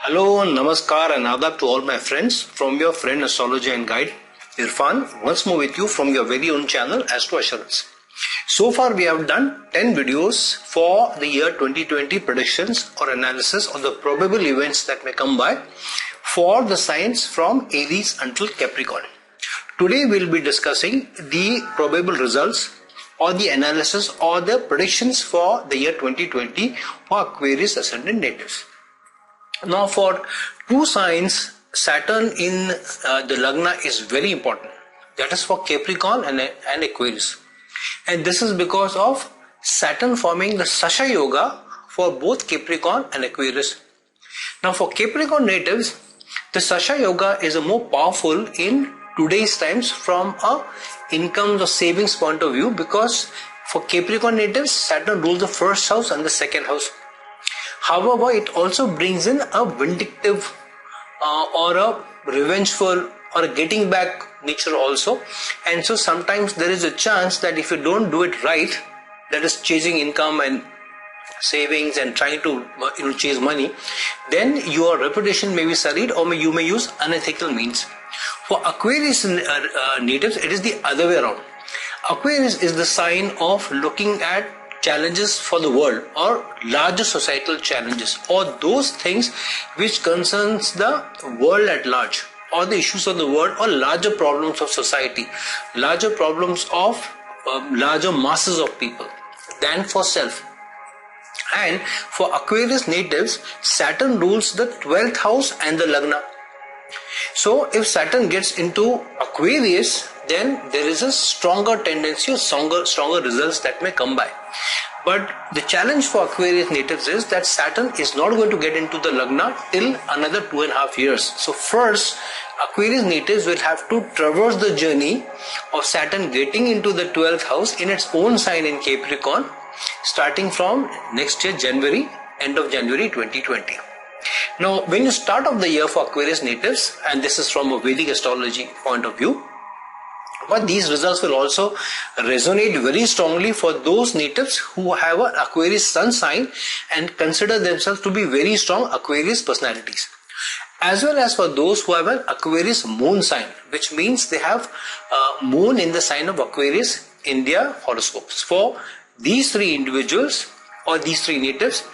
Hello, Namaskar and Adab to all my friends from your friend astrologer and guide Irfan, once more with you from your very own channel Astrological. So far we have done 10 videos for the year 2020 predictions or analysis of the probable events that may come by for the signs from Aries until Capricorn. Today we will be discussing the probable results or the analysis or the predictions for the year 2020 for Aquarius ascendant natives. Now for two signs, Saturn in the Lagna is very important. That is for Capricorn and Aquarius. And this is because of Saturn forming the Sasha Yoga for both Capricorn and Aquarius. Now for Capricorn natives, the Sasha Yoga is more powerful in today's times from a income or savings point of view, because for Capricorn natives, Saturn rules the first house and the second house. However, it also brings in a vindictive or a revengeful or a getting back nature also. And so sometimes there is a chance that if you don't do it right, that is chasing income and savings and trying to chase money, then your reputation may be sullied or you may use unethical means. For Aquarius natives, it is the other way around. Aquarius is the sign of looking at challenges for the world or larger societal challenges or those things which concerns the world at large or the issues of the world or larger problems of society, larger problems of larger masses of people than for self. And for Aquarius natives, Saturn rules the 12th house and the Lagna. So if Saturn gets into Aquarius, then there is a stronger tendency, stronger results that may come by. But the challenge for Aquarius natives is that Saturn is not going to get into the Lagna till another 2.5 years. So first, Aquarius natives will have to traverse the journey of Saturn getting into the 12th house in its own sign in Capricorn, starting from next year, January, end of January 2020. Now, when you start off the year for Aquarius natives, and this is from a Vedic astrology point of view, but these results will also resonate very strongly for those natives who have an Aquarius sun sign and consider themselves to be very strong Aquarius personalities, as well as for those who have an Aquarius moon sign, which means they have moon in the sign of Aquarius in their horoscopes. For these three individuals or these three natives,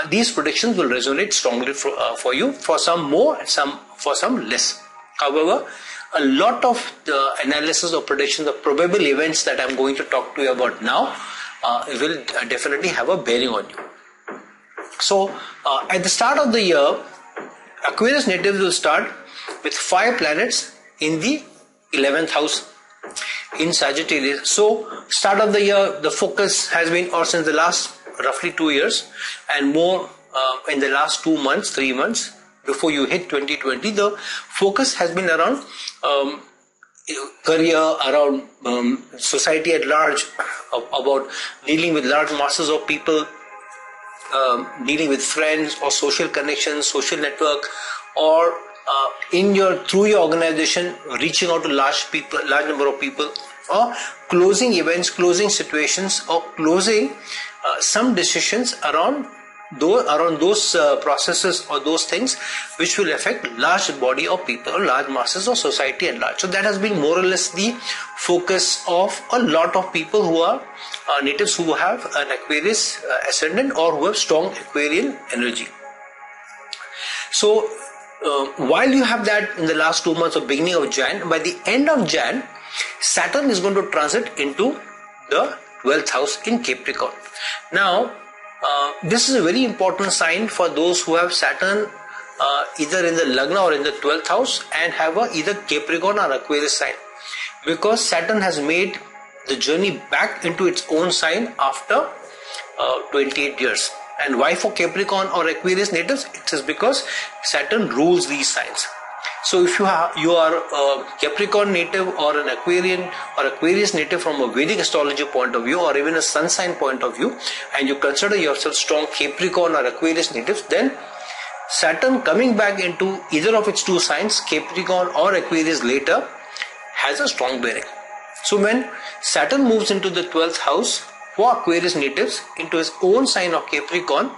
these predictions will resonate strongly for you, for some more and for some less. However, a lot of the analysis or predictions of probable events that I'm going to talk to you about now will definitely have a bearing on you. So at the start of the year, Aquarius natives will start with 5 planets in the 11th house in Sagittarius. So start of the year, the focus has been, or since the last roughly 2 years and more in the last 2 months, 3 months before you hit 2020, the focus has been around career, around society at large, about dealing with large masses of people, dealing with friends or social connections, social network, or through your organization, reaching out to large number of people, or closing events, closing situations, or closing some decisions around those processes or those things which will affect large body of people or large masses of society at large. So that has been more or less the focus of a lot of people who are natives who have an Aquarius ascendant or who have strong Aquarian energy. So while you have that in the last 2 months of beginning of Jan, by the end of Jan, Saturn is going to transit into the 12th house in Capricorn. Now, this is a very important sign for those who have Saturn either in the Lagna or in the 12th house and have either Capricorn or Aquarius sign, because Saturn has made the journey back into its own sign after 28 years. And why for Capricorn or Aquarius natives? It is because Saturn rules these signs. So if you are a Capricorn native or an Aquarian or Aquarius native from a Vedic astrology point of view, or even a sun sign point of view, and you consider yourself strong Capricorn or Aquarius natives, then Saturn coming back into either of its two signs, Capricorn or Aquarius later, has a strong bearing. So when Saturn moves into the 12th house for Aquarius natives into his own sign of Capricorn,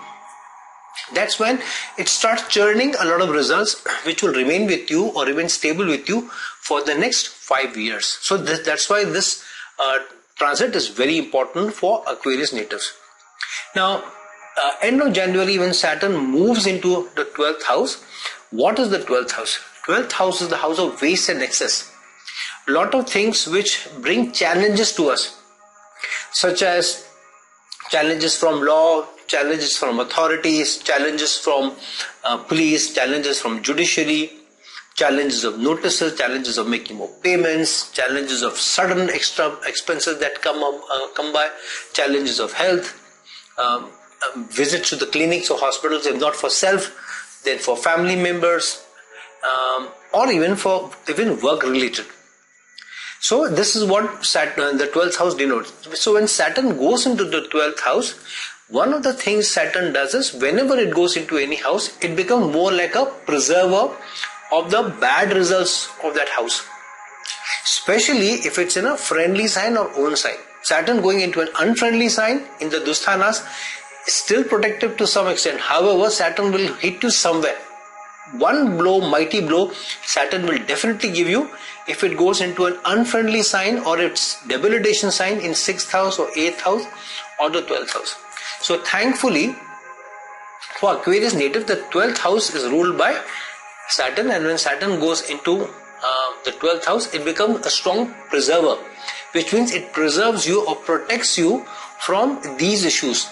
That's when it starts churning a lot of results which will remain with you or remain stable with you for the next 5 years. So that's why this transit is very important for Aquarius natives. Now, end of January, when Saturn moves into the 12th house, what is the 12th house? 12th house is the house of waste and excess. A lot of things which bring challenges to us, such as challenges from law, challenges from authorities, challenges from police, challenges from judiciary, challenges of notices, challenges of making more payments, challenges of sudden extra expenses that come by, challenges of health, visits to the clinics or hospitals, if not for self, then for family members, or even work related. So this is what Saturn, the 12th house denotes. So when Saturn goes into the 12th house, one of the things Saturn does is whenever it goes into any house, it becomes more like a preserver of the bad results of that house. Especially if it's in a friendly sign or own sign. Saturn going into an unfriendly sign in the Dusthanas is still protective to some extent. However, Saturn will hit you somewhere. One blow, mighty blow, Saturn will definitely give you if it goes into an unfriendly sign or its debilitation sign in 6th house or 8th house or the 12th house. So thankfully, for Aquarius native, the 12th house is ruled by Saturn, and when Saturn goes into the 12th house, it becomes a strong preserver, which means it preserves you or protects you from these issues,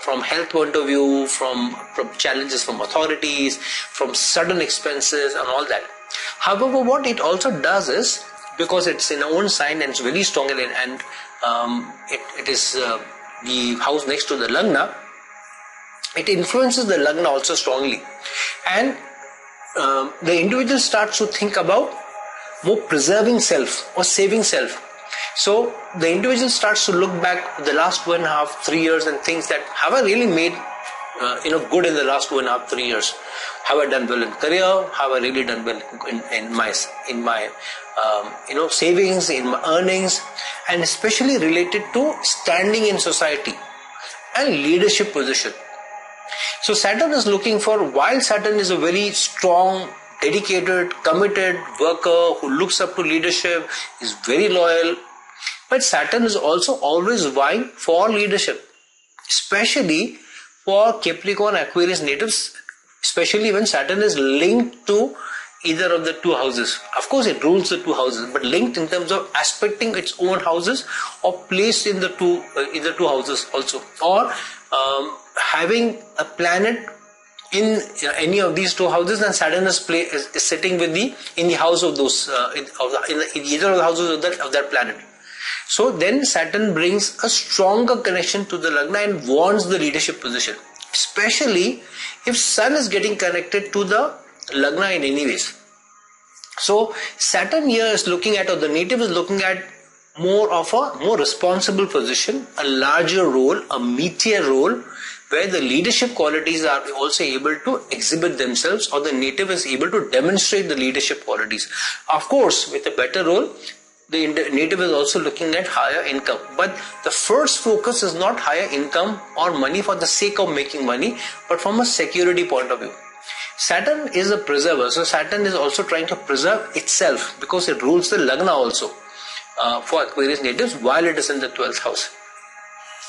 from health point of view, from challenges from authorities, from sudden expenses and all that. However, what it also does is, because it's in our own sign and it's very strong and it is the house next to the Lagna, it influences the Lagna also strongly. And the individual starts to think about more preserving self or saving self. So the individual starts to look back the last 2.5, 3 years and thinks that have I really made good in the last 2.5, 3 years? Have I done well in career? Have I really done well in my savings, in my earnings, and especially related to standing in society and leadership position. So Saturn is looking for, while Saturn is a very strong, dedicated, committed worker who looks up to leadership, is very loyal, but Saturn is also always vying for leadership, especially for Capricorn Aquarius natives, especially when Saturn is linked to either of the two houses. Of course, it rules the two houses, but linked in terms of aspecting its own houses or placed in the two houses also, or having a planet in any of these two houses, and Saturn is sitting in the house of those in either of the houses of that planet. So then Saturn brings a stronger connection to the Lagna and wants the leadership position, especially if Sun is getting connected to the Lagna in any ways. So Saturn here is looking at, or the native is looking at, more of a more responsible position, a larger role, a meatier role, where the leadership qualities are also able to exhibit themselves, or the native is able to demonstrate the leadership qualities. Of course, with a better role, the native is also looking at higher income. But the first focus is not higher income or money for the sake of making money, but from a security point of view. Saturn is a preserver, so Saturn is also trying to preserve itself because it rules the Lagna also for Aquarius natives while it is in the 12th house.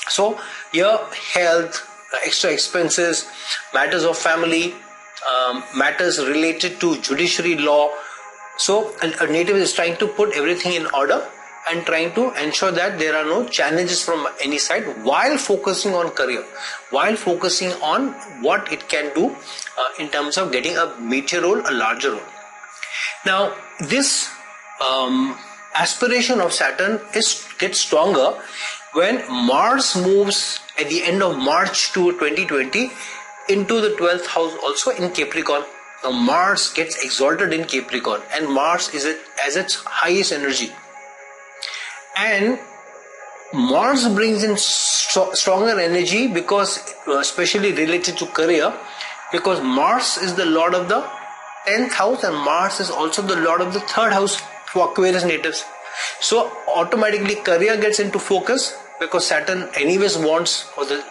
So here, health, extra expenses, matters of family, matters related to judiciary law. So a native is trying to put everything in order and trying to ensure that there are no challenges from any side while focusing on career, while focusing on what it can do in terms of getting a meatier role, a larger role. Now this aspiration of Saturn gets stronger when Mars moves at the end of March to 2020 into the 12th house also in Capricorn. Now Mars gets exalted in Capricorn, and Mars is as its highest energy. And Mars brings in stronger energy because, especially related to career, because Mars is the lord of the 10th house and Mars is also the lord of the 3rd house for Aquarius natives. So automatically career gets into focus, because Saturn anyways wants, or the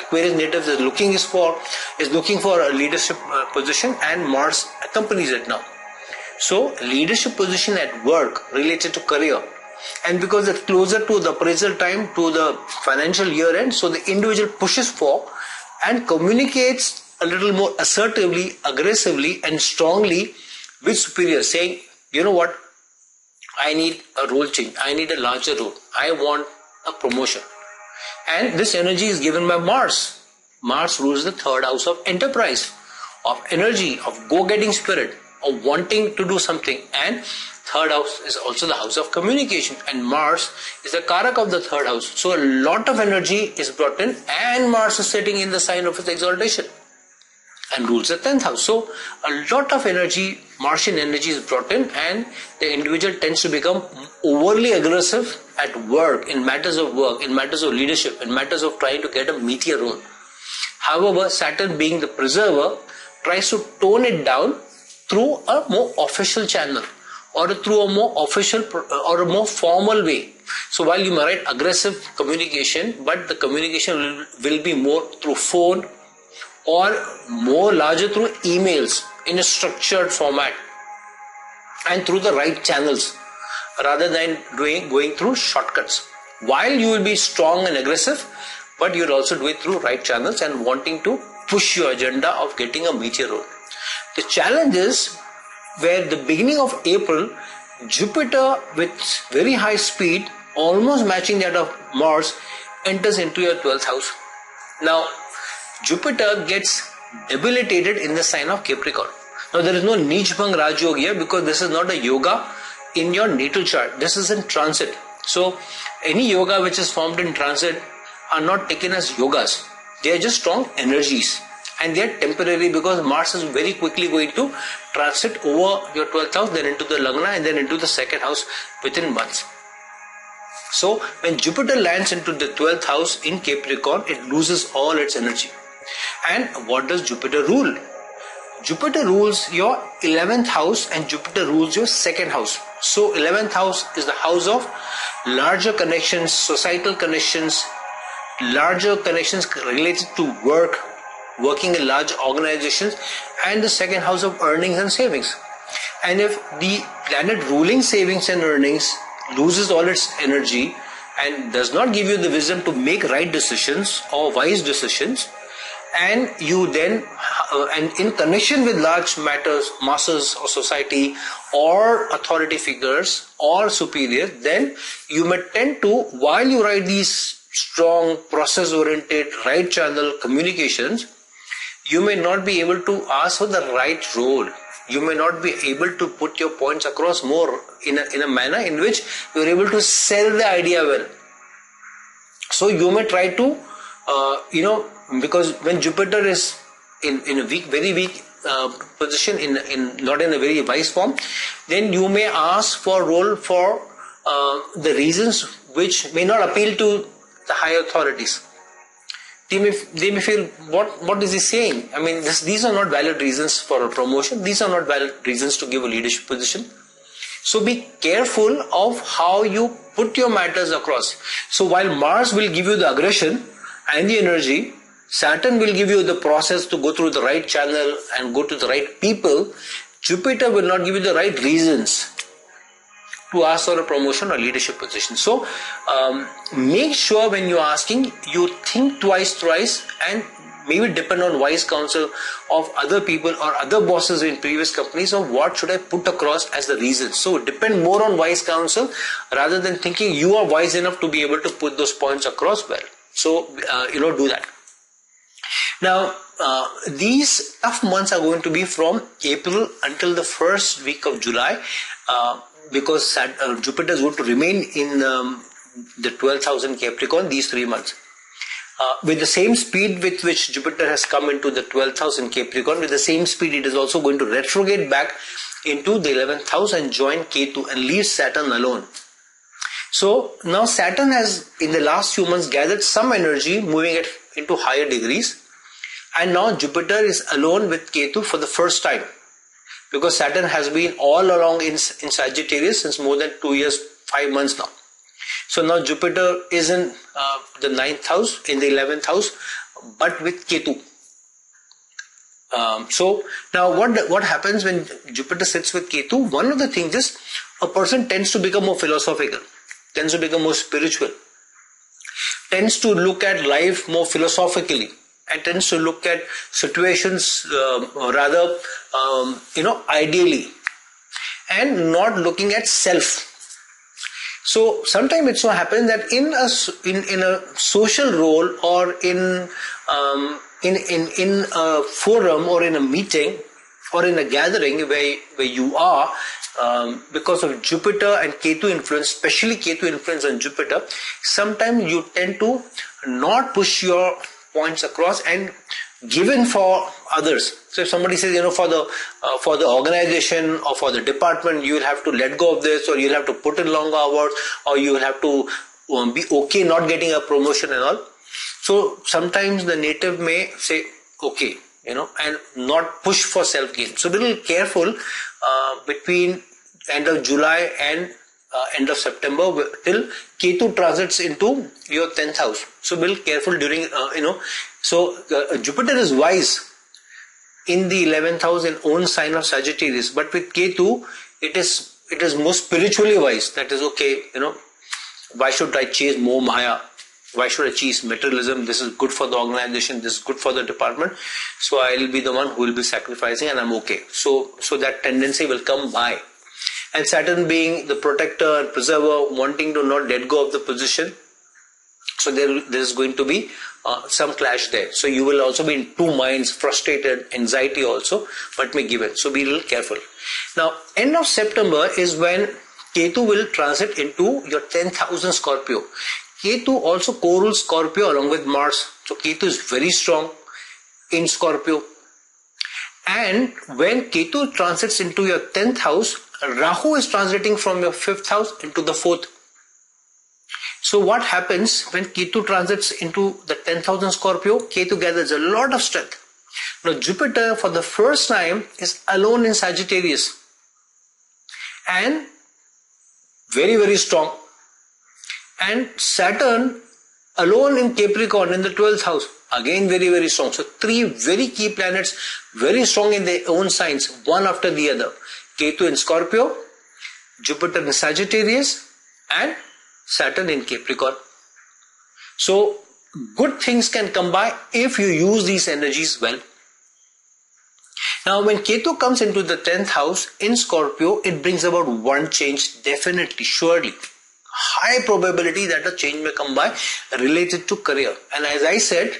Aquarius natives is looking for a leadership position, and Mars accompanies it now. So leadership position at work related to career, and because it's closer to the appraisal time, to the financial year end, so the individual pushes for and communicates a little more assertively, aggressively and strongly with superiors, saying, you know what, I need a role change, I need a larger role, I want a promotion. And this energy is given by Mars. Mars rules the third house of enterprise, of energy, of go-getting spirit, of wanting to do something. And third house is also the house of communication, and Mars is the Karak of the third house. So a lot of energy is brought in, and Mars is sitting in the sign of its exaltation and rules the 10th house. So a lot of energy, Martian energy, is brought in, and the individual tends to become overly aggressive at work, in matters of work, in matters of leadership, in matters of trying to get a meteor role. However, Saturn, being the preserver, tries to tone it down through a more official channel, or through a more official or a more formal way. So while you may write aggressive communication, but the communication will be more through phone, or more larger through emails in a structured format and through the right channels, rather than going through shortcuts. While you will be strong and aggressive, but you'll also do it through right channels and wanting to push your agenda of getting a meteor role. The challenge is where the beginning of April, Jupiter with very high speed, almost matching that of Mars, enters into your 12th house. Now, Jupiter gets debilitated in the sign of Capricorn. Now, there is no Nichbhang Raj Yoga here, because this is not a yoga in your natal chart. This is in transit. So, any yoga which is formed in transit are not taken as yogas. They are just strong energies, and they are temporary, because Mars is very quickly going to transit over your 12th house, then into the Lagna, and then into the second house within months. So, when Jupiter lands into the 12th house in Capricorn, it loses all its energy. And what does Jupiter rule? Jupiter rules your 11th house, and Jupiter rules your second house. So 11th house is the house of larger connections, societal connections, larger connections related to work, working in large organizations, and the second house of earnings and savings. And if the planet ruling savings and earnings loses all its energy and does not give you the wisdom to make right decisions or wise decisions, and you then and in connection with large matters, masses or society or authority figures or superiors, then you may tend to, while you write these strong process oriented right channel communications, you may not be able to ask for the right role. You may not be able to put your points across more in a manner in which you are able to sell the idea well. So you may try to because when Jupiter is in a weak, very weak position, not in a very wise form, then you may ask for role for the reasons which may not appeal to the higher authorities. They may feel, what is he saying? I mean, these are not valid reasons for a promotion. These are not valid reasons to give a leadership position. So be careful of how you put your matters across. So while Mars will give you the aggression and the energy, Saturn will give you the process to go through the right channel and go to the right people. Jupiter will not give you the right reasons to ask for a promotion or leadership position. So make sure when you're asking, you think twice, thrice, and maybe depend on wise counsel of other people or other bosses in previous companies of what should I put across as the reasons. So depend more on wise counsel rather than thinking you are wise enough to be able to put those points across well. So do that. Now these tough months are going to be from April until the first week of July, because Jupiter is going to remain in the 12th house in Capricorn these 3 months. With the same speed with which Jupiter has come into the 12th house in Capricorn, with the same speed it is also going to retrograde back into the 11th house and join Ketu and leave Saturn alone. So now Saturn has in the last few months gathered some energy, moving it into higher degrees, and now Jupiter is alone with Ketu for the first time, because Saturn has been all along in Sagittarius since more than 2 years, 5 months now. So now Jupiter is in the 9th house, in the 11th house, but with Ketu. So now what happens when Jupiter sits with Ketu? One of the things is a person tends to become more philosophical, tends to become more spiritual, tends to look at life more philosophically, and tends to look at situations rather ideally, and not looking at self. So sometimes it so happens that in a social role, or in a forum, or in a meeting, or in a gathering where you are, because of Jupiter and Ketu influence, especially Ketu influence on Jupiter, sometimes you tend to not push your points across and give in for others. So if somebody says, for the organization or for the department, you will have to let go of this, or you'll have to put in long hours, or you will have to be okay not getting a promotion and all. So sometimes the native may say, okay, and not push for self-gain. So be a little careful between end of July and end of September till Ketu transits into your 10th house. So be a little careful during, So Jupiter is wise in the 11th house in own sign of Sagittarius. But with Ketu, it is more spiritually wise. That is okay, why should I chase more Maya? Why should I chase materialism? This is good for the organization, this is good for the department. So I will be the one who will be sacrificing, and I'm okay. So that tendency will come by. And Saturn being the protector and preserver, wanting to not let go of the position. So there is going to be some clash there. So you will also be in two minds, frustrated, anxiety also, but may give it. So be a little careful. Now, end of September is when Ketu will transit into your 10th house in Scorpio. Ketu also co-rules Scorpio along with Mars. So Ketu is very strong in Scorpio. And when Ketu transits into your 10th house, Rahu is transiting from your 5th house into the 4th. So what happens when Ketu transits into the 10th house in Scorpio? Ketu gathers a lot of strength. Now Jupiter for the first time is alone in Sagittarius and very, very strong. And Saturn alone in Capricorn in the 12th house, again very, very strong. So three very key planets, very strong in their own signs, one after the other. Ketu in Scorpio, Jupiter in Sagittarius, and Saturn in Capricorn. So good things can come by if you use these energies well. Now when Ketu comes into the 10th house in Scorpio, it brings about one change, definitely, surely. High probability that a change may come by related to career. And as I said,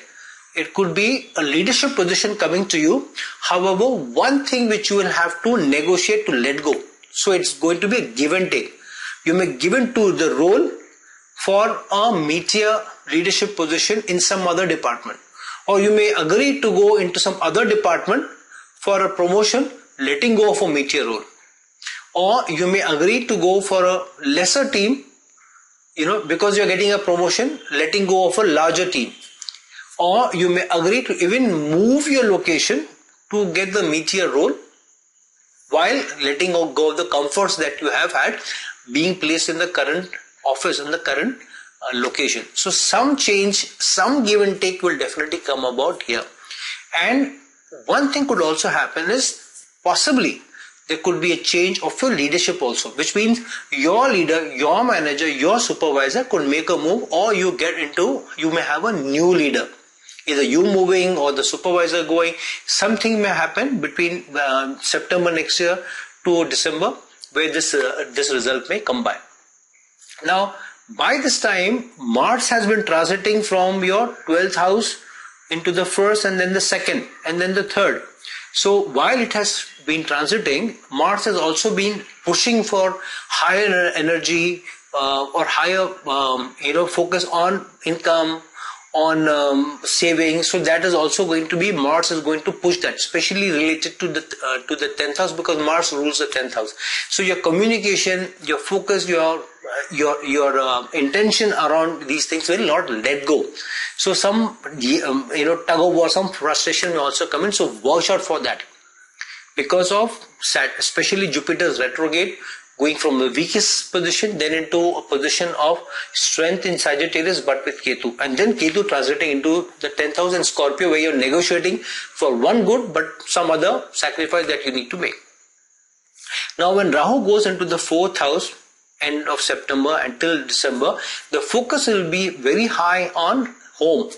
it could be a leadership position coming to you. However, one thing which you will have to negotiate to let go. So it's going to be a give and take. You may give in to the role for a meteor leadership position in some other department. Or you may agree to go into some other department for a promotion, letting go of a meteor role. Or you may agree to go for a lesser team, because you're getting a promotion, letting go of a larger team. Or you may agree to even move your location to get the meteor role while letting go of the comforts that you have had being placed in the current office, in the current location. So some change, some give and take will definitely come about here. And one thing could also happen is possibly there could be a change of your leadership also, which means your leader, your manager, your supervisor could make a move, or you may have a new leader. Either you moving or the supervisor going. Something may happen between September next year to December where this result may come by. Now, by this time, Mars has been transiting from your 12th house into the 1st, and then the 2nd, and then the 3rd. So while it has been transiting, Mars has also been pushing for higher energy or higher focus on income, on savings. So that is also going to be, Mars is going to push that, especially related to the 10th house, because Mars rules the 10th house. So your communication, your focus, your intention around these things will not let go. So some tug of war, some frustration may also come in. So watch out for that, because of especially Jupiter's retrograde, going from the weakest position then into a position of strength in Sagittarius but with Ketu, and then Ketu translating into the 10th house in Scorpio, where you're negotiating for one good but some other sacrifice that you need to make. Now when Rahu goes into the 4th house end of September until December, the focus will be very high on home.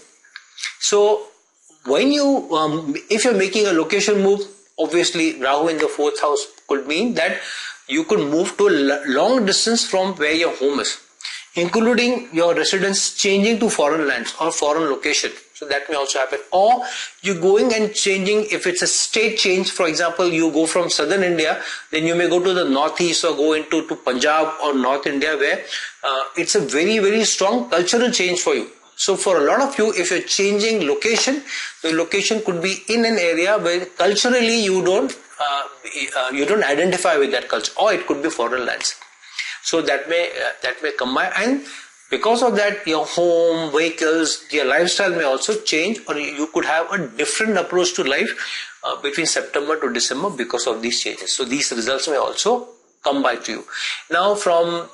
So when you if you're making a location move, obviously Rahu in the 4th house could mean that you could move to a long distance from where your home is, including your residence changing to foreign lands or foreign location. So that may also happen. Or you going and changing, if it's a state change, for example, you go from southern India, then you may go to the northeast or go into Punjab or North India, where it's a very, very strong cultural change for you. So for a lot of you, if you're changing location, the location could be in an area where culturally you don't identify with that culture, or it could be foreign lands. So that may combine, and because of that, your home, vehicles, your lifestyle may also change, or you could have a different approach to life between September to December because of these changes. So these results may also come by to you. Now, from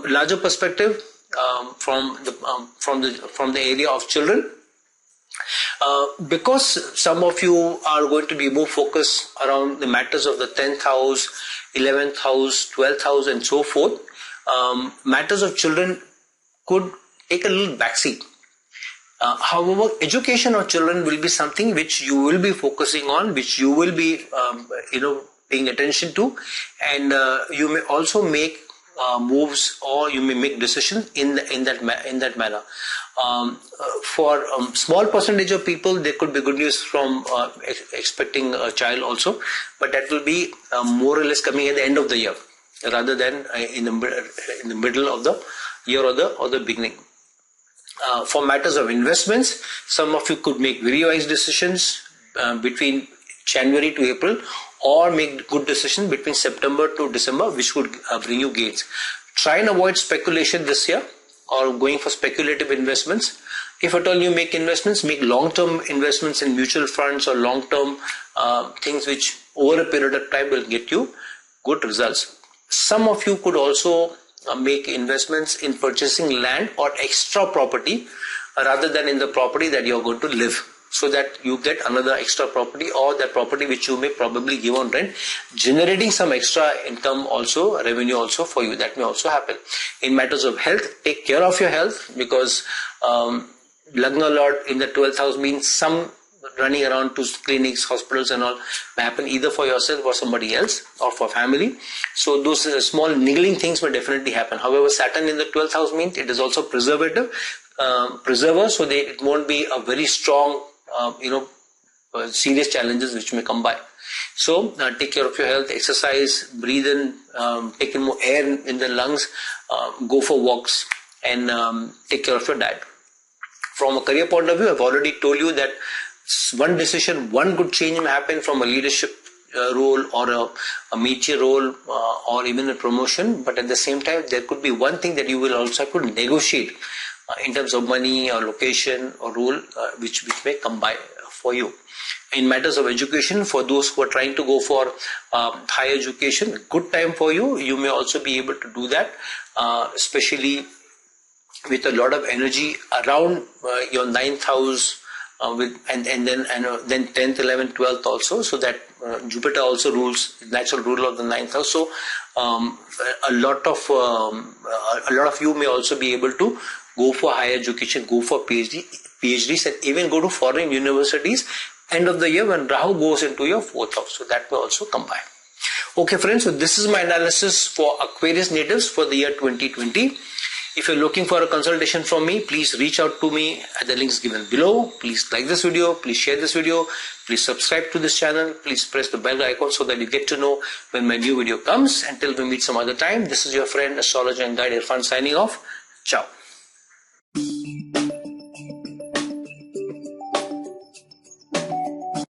larger perspective, from the area of children, because some of you are going to be more focused around the matters of the 10th house, 11th house, 12th house, and so forth, matters of children could take a little backseat. However, education of children will be something which you will be focusing on, which you will be paying attention to, and you may also make moves, or you may make decisions in that manner. For small percentage of people, there could be good news from expecting a child also, but that will be more or less coming at the end of the year rather than in the middle of the year or the beginning. For matters of investments, some of you could make very wise decisions between January to April, or make good decisions between September to December, which would bring you gains. Try and avoid speculation this year, or going for speculative investments. If at all you make investments, make long-term investments in mutual funds or long-term things which over a period of time will get you good results. Some of you could also make investments in purchasing land or extra property rather than in the property that you're going to live, so that you get another extra property, or that property which you may probably give on rent, generating some extra income also, revenue also for you. That may also happen. In matters of health, take care of your health, because Lagna Lord in the 12th house means some running around to clinics, hospitals and all may happen, either for yourself or somebody else, or for family. So those small niggling things may definitely happen. However, Saturn in the 12th house means it is also preserver, so it won't be a very strong serious challenges which may come by. So take care of your health, exercise, breathe in, take in more air in the lungs, go for walks, and take care of your diet. From a career point of view, I've already told you that one decision, one good change may happen from a leadership role or a major role or even a promotion, but at the same time there could be one thing that you will also have to negotiate in terms of money or location or role which may come by for you. In matters of education, for those who are trying to go for higher education, good time for you. You may also be able to do that, especially with a lot of energy around your 9th house, then 10th, 11th, 12th also, so that Jupiter also rules, natural ruler of the 9th house. So a lot of you may also be able to go for higher education, go for PhDs, and even go to foreign universities end of the year when Rahu goes into your 4th house. So that may also come by. Okay friends, so this is my analysis for Aquarius natives for the year 2020. If you're looking for a consultation from me, please reach out to me at the links given below. Please like this video, please share this video, please subscribe to this channel, please press the bell icon so that you get to know when my new video comes. Until we meet some other time, this is your friend, astrologer and guide Irfan signing off. Ciao.